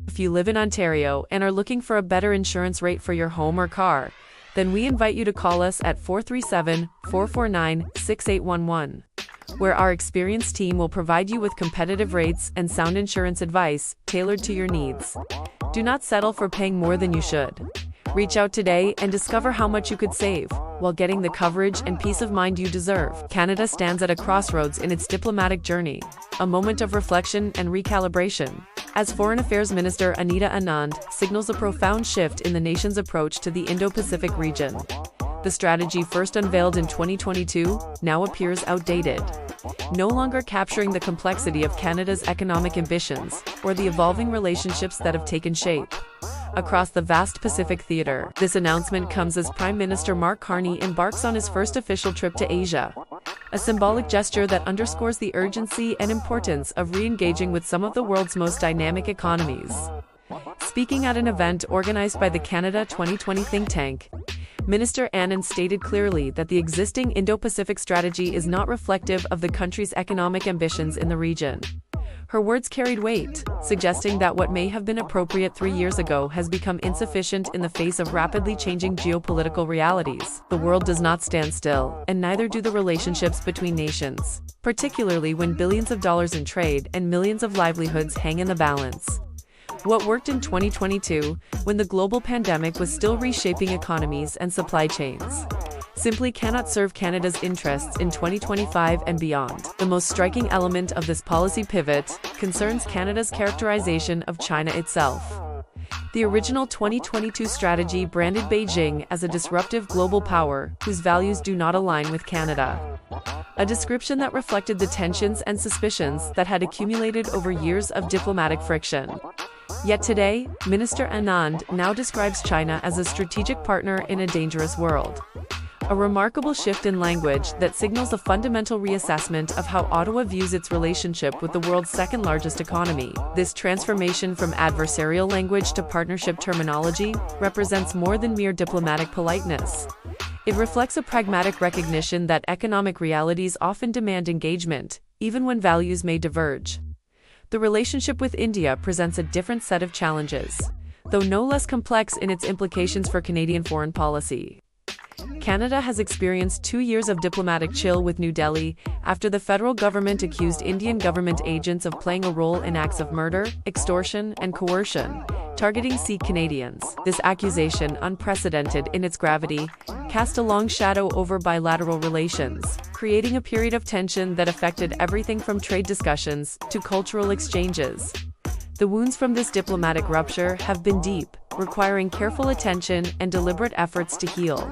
If you live in Ontario and are looking for a better insurance rate for your home or car, then we invite you to call us at 437-449-6811, where our experienced team will provide you with competitive rates and sound insurance advice tailored to your needs. Do not settle for paying more than you should. Reach out today and discover how much you could save while getting the coverage and peace of mind you deserve. Canada stands at a crossroads in its diplomatic journey, a moment of reflection and recalibration, as Foreign Affairs Minister Anita Anand signals a profound shift in the nation's approach to the Indo-Pacific region. The strategy, first unveiled in 2022, now appears outdated, no longer capturing the complexity of Canada's economic ambitions or the evolving relationships that have taken shape across the vast Pacific theater. This announcement comes as Prime Minister Mark Carney embarks on his first official trip to Asia, a symbolic gesture that underscores the urgency and importance of re-engaging with some of the world's most dynamic economies. Speaking at an event organized by the Canada 2020 think tank, Minister Anand stated clearly that the existing Indo-Pacific strategy is not reflective of the country's economic ambitions in the region. Her words carried weight, suggesting that what may have been appropriate 3 years ago has become insufficient in the face of rapidly changing geopolitical realities. The world does not stand still, and neither do the relationships between nations, particularly when billions of dollars in trade and millions of livelihoods hang in the balance. What worked in 2022, when the global pandemic was still reshaping economies and supply chains, simply cannot serve Canada's interests in 2025 and beyond. The most striking element of this policy pivot concerns Canada's characterization of China itself. The original 2022 strategy branded Beijing as a disruptive global power whose values do not align with Canada, a description that reflected the tensions and suspicions that had accumulated over years of diplomatic friction. Yet today, Minister Anand now describes China as a strategic partner in a dangerous world. A remarkable shift in language that signals a fundamental reassessment of how Ottawa views its relationship with the world's second-largest economy. This transformation from adversarial language to partnership terminology represents more than mere diplomatic politeness. It reflects a pragmatic recognition that economic realities often demand engagement, even when values may diverge. The relationship with India presents a different set of challenges, though no less complex in its implications for Canadian foreign policy. Canada has experienced 2 years of diplomatic chill with New Delhi after the federal government accused Indian government agents of playing a role in acts of murder, extortion, and coercion, targeting Sikh Canadians. This accusation, unprecedented in its gravity, cast a long shadow over bilateral relations, creating a period of tension that affected everything from trade discussions to cultural exchanges. The wounds from this diplomatic rupture have been deep, requiring careful attention and deliberate efforts to heal.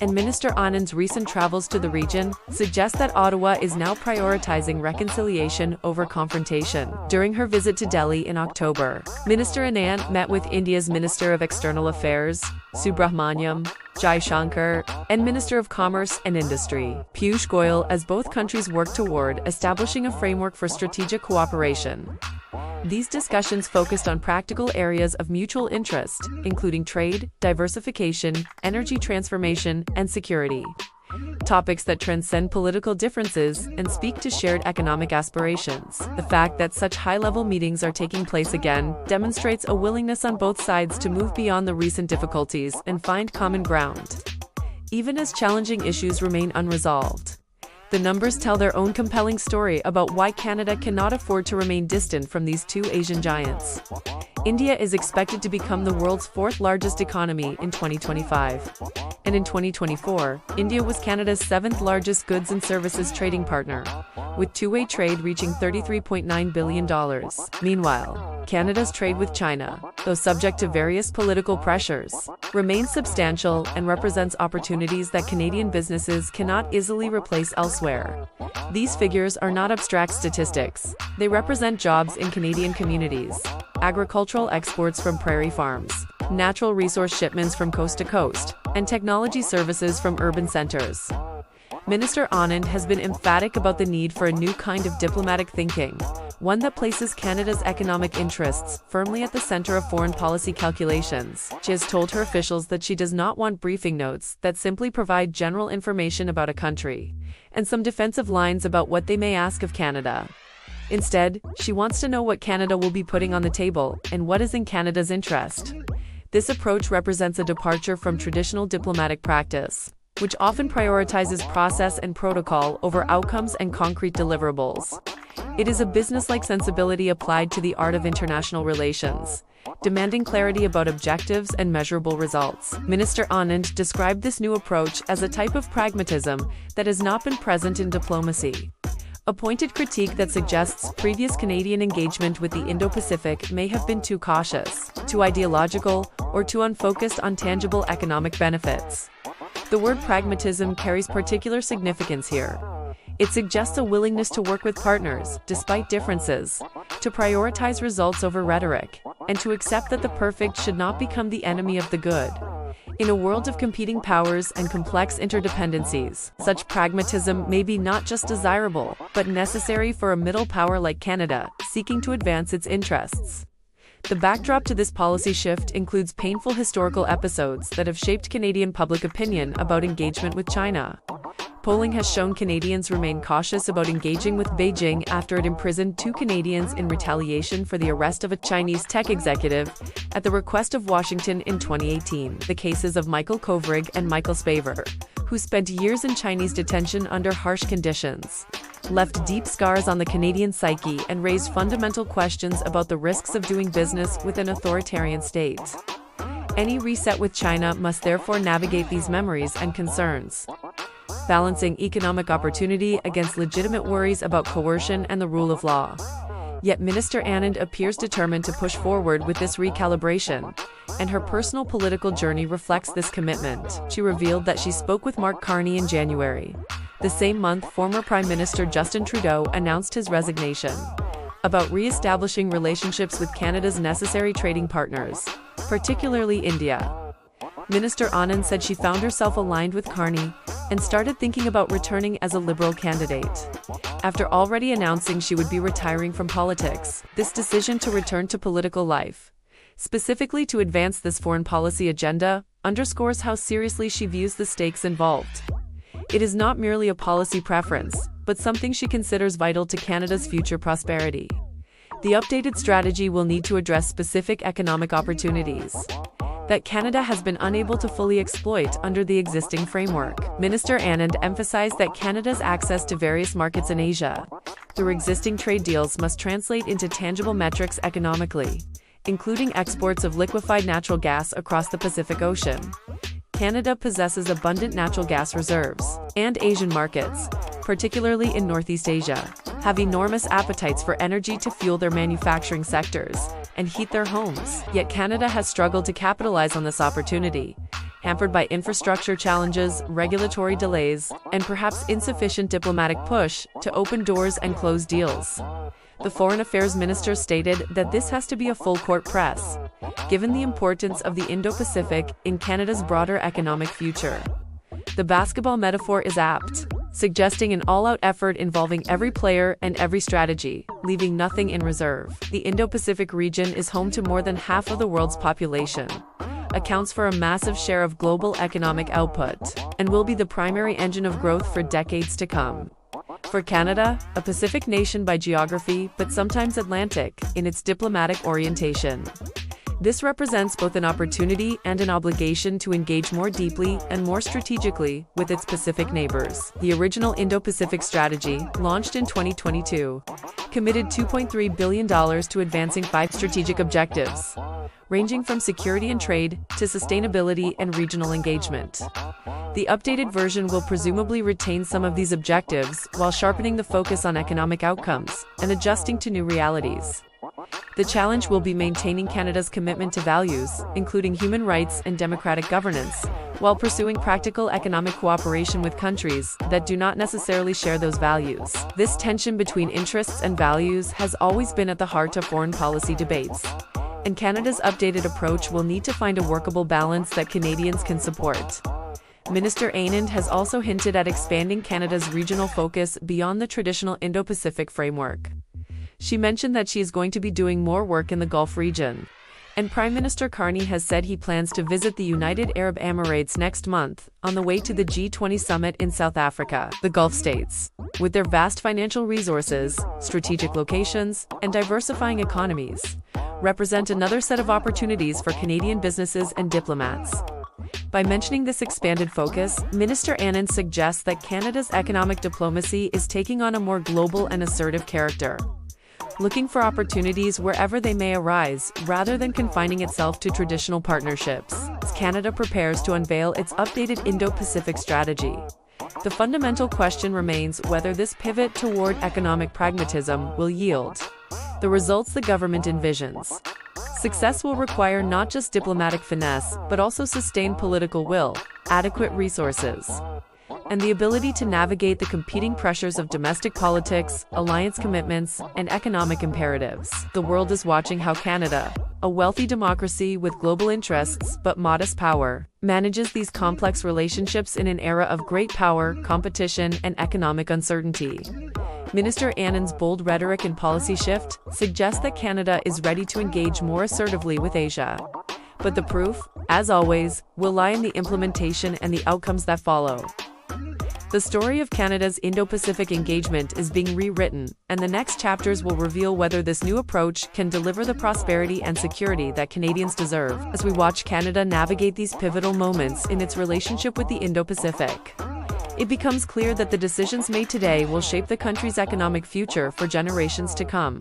And Minister Anand's recent travels to the region suggest that Ottawa is now prioritizing reconciliation over confrontation. During her visit to Delhi in October, Minister Anand met with India's Minister of External Affairs, Subramaniam Jaishankar, and Minister of Commerce and Industry, Piyush Goyal, as both countries work toward establishing a framework for strategic cooperation. These discussions focused on practical areas of mutual interest, including trade, diversification, energy transformation, and security. Topics that transcend political differences and speak to shared economic aspirations. The fact that such high-level meetings are taking place again demonstrates a willingness on both sides to move beyond the recent difficulties and find common ground, even as challenging issues remain unresolved. The numbers tell their own compelling story about why Canada cannot afford to remain distant from these two Asian giants. India is expected to become the world's fourth-largest economy in 2025. And in 2024, India was Canada's seventh-largest goods and services trading partner, with two-way trade reaching $33.9 billion. Meanwhile, Canada's trade with China, though subject to various political pressures, remains substantial and represents opportunities that Canadian businesses cannot easily replace elsewhere. These figures are not abstract statistics. They represent jobs in Canadian communities, agricultural exports from prairie farms, natural resource shipments from coast to coast, and technology services from urban centers. Minister Anand has been emphatic about the need for a new kind of diplomatic thinking, one that places Canada's economic interests firmly at the center of foreign policy calculations. She has told her officials that she does not want briefing notes that simply provide general information about a country, and some defensive lines about what they may ask of Canada. Instead, she wants to know what Canada will be putting on the table and what is in Canada's interest. This approach represents a departure from traditional diplomatic practice, which often prioritizes process and protocol over outcomes and concrete deliverables. It is a business-like sensibility applied to the art of international relations, demanding clarity about objectives and measurable results. Minister Anand described this new approach as a type of pragmatism that has not been present in diplomacy. A pointed critique that suggests previous Canadian engagement with the Indo-Pacific may have been too cautious, too ideological, or too unfocused on tangible economic benefits. The word pragmatism carries particular significance here. It suggests a willingness to work with partners, despite differences, to prioritize results over rhetoric, and to accept that the perfect should not become the enemy of the good. In a world of competing powers and complex interdependencies, such pragmatism may be not just desirable, but necessary for a middle power like Canada, seeking to advance its interests. The backdrop to this policy shift includes painful historical episodes that have shaped Canadian public opinion about engagement with China. Polling has shown Canadians remain cautious about engaging with Beijing after it imprisoned 2 Canadians in retaliation for the arrest of a Chinese tech executive at the request of Washington in 2018. The cases of Michael Kovrig and Michael Spavor, who spent years in Chinese detention under harsh conditions, left deep scars on the Canadian psyche and raised fundamental questions about the risks of doing business with an authoritarian state. Any reset with China must therefore navigate these memories and concerns, balancing economic opportunity against legitimate worries about coercion and the rule of law. Yet Minister Anand appears determined to push forward with this recalibration, and her personal political journey reflects this commitment. She revealed that she spoke with Mark Carney in January. The same month, former Prime Minister Justin Trudeau announced his resignation, about re-establishing relationships with Canada's necessary trading partners, particularly India. Minister Anand said she found herself aligned with Carney and started thinking about returning as a Liberal candidate. After already announcing she would be retiring from politics, this decision to return to political life, specifically to advance this foreign policy agenda, underscores how seriously she views the stakes involved. It is not merely a policy preference, but something she considers vital to Canada's future prosperity. The updated strategy will need to address specific economic opportunities that Canada has been unable to fully exploit under the existing framework. Minister Anand emphasized that Canada's access to various markets in Asia, through existing trade deals, must translate into tangible metrics economically, including exports of liquefied natural gas across the Pacific Ocean. Canada possesses abundant natural gas reserves, and Asian markets, particularly in Northeast Asia, have enormous appetites for energy to fuel their manufacturing sectors and heat their homes. Yet Canada has struggled to capitalize on this opportunity, hampered by infrastructure challenges, regulatory delays, and perhaps insufficient diplomatic push to open doors and close deals. The Foreign Affairs Minister stated that this has to be a full-court press, given the importance of the Indo-Pacific in Canada's broader economic future. The basketball metaphor is apt, suggesting an all-out effort involving every player and every strategy, leaving nothing in reserve. The Indo-Pacific region is home to more than half of the world's population, accounts for a massive share of global economic output, and will be the primary engine of growth for decades to come. For Canada, a Pacific nation by geography but sometimes Atlantic in its diplomatic orientation, this represents both an opportunity and an obligation to engage more deeply and more strategically with its Pacific neighbors. The original Indo-Pacific strategy, launched in 2022, committed $2.3 billion to advancing 5 strategic objectives, ranging from security and trade to sustainability and regional engagement. The updated version will presumably retain some of these objectives while sharpening the focus on economic outcomes and adjusting to new realities. The challenge will be maintaining Canada's commitment to values, including human rights and democratic governance, while pursuing practical economic cooperation with countries that do not necessarily share those values. This tension between interests and values has always been at the heart of foreign policy debates, and Canada's updated approach will need to find a workable balance that Canadians can support. Minister Anand has also hinted at expanding Canada's regional focus beyond the traditional Indo-Pacific framework. She mentioned that she is going to be doing more work in the Gulf region, And Prime Minister Carney has said he plans to visit the United Arab Emirates next month, on the way to the G20 summit in South Africa. The Gulf states, with their vast financial resources, strategic locations, and diversifying economies, represent another set of opportunities for Canadian businesses and diplomats. By mentioning this expanded focus, Minister Anand suggests that Canada's economic diplomacy is taking on a more global and assertive character, looking for opportunities wherever they may arise, rather than confining itself to traditional partnerships. As Canada prepares to unveil its updated Indo-Pacific strategy, the fundamental question remains whether this pivot toward economic pragmatism will yield the results the government envisions. Success will require not just diplomatic finesse, but also sustained political will, adequate resources, and the ability to navigate the competing pressures of domestic politics, alliance commitments, and economic imperatives. The world is watching how Canada, a wealthy democracy with global interests but modest power, manages these complex relationships in an era of great power, competition, and economic uncertainty. Minister Anand's bold rhetoric and policy shift suggests that Canada is ready to engage more assertively with Asia. But the proof, as always, will lie in the implementation and the outcomes that follow. The story of Canada's Indo-Pacific engagement is being rewritten, and the next chapters will reveal whether this new approach can deliver the prosperity and security that Canadians deserve, as we watch Canada navigate these pivotal moments in its relationship with the Indo-Pacific. It becomes clear that the decisions made today will shape the country's economic future for generations to come.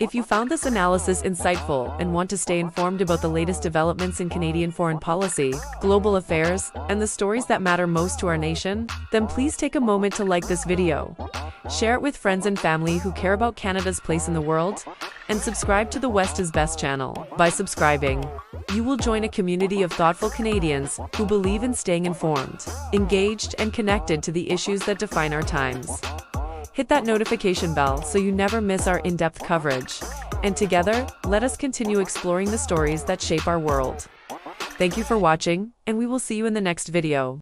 If you found this analysis insightful and want to stay informed about the latest developments in Canadian foreign policy, global affairs, and the stories that matter most to our nation, then please take a moment to like this video, share it with friends and family who care about Canada's place in the world, and subscribe to the West is Best channel. By subscribing, you will join a community of thoughtful Canadians who believe in staying informed, engaged, and connected to the issues that define our times. Hit that notification bell so you never miss our in-depth coverage. And together, let us continue exploring the stories that shape our world. Thank you for watching, and we will see you in the next video.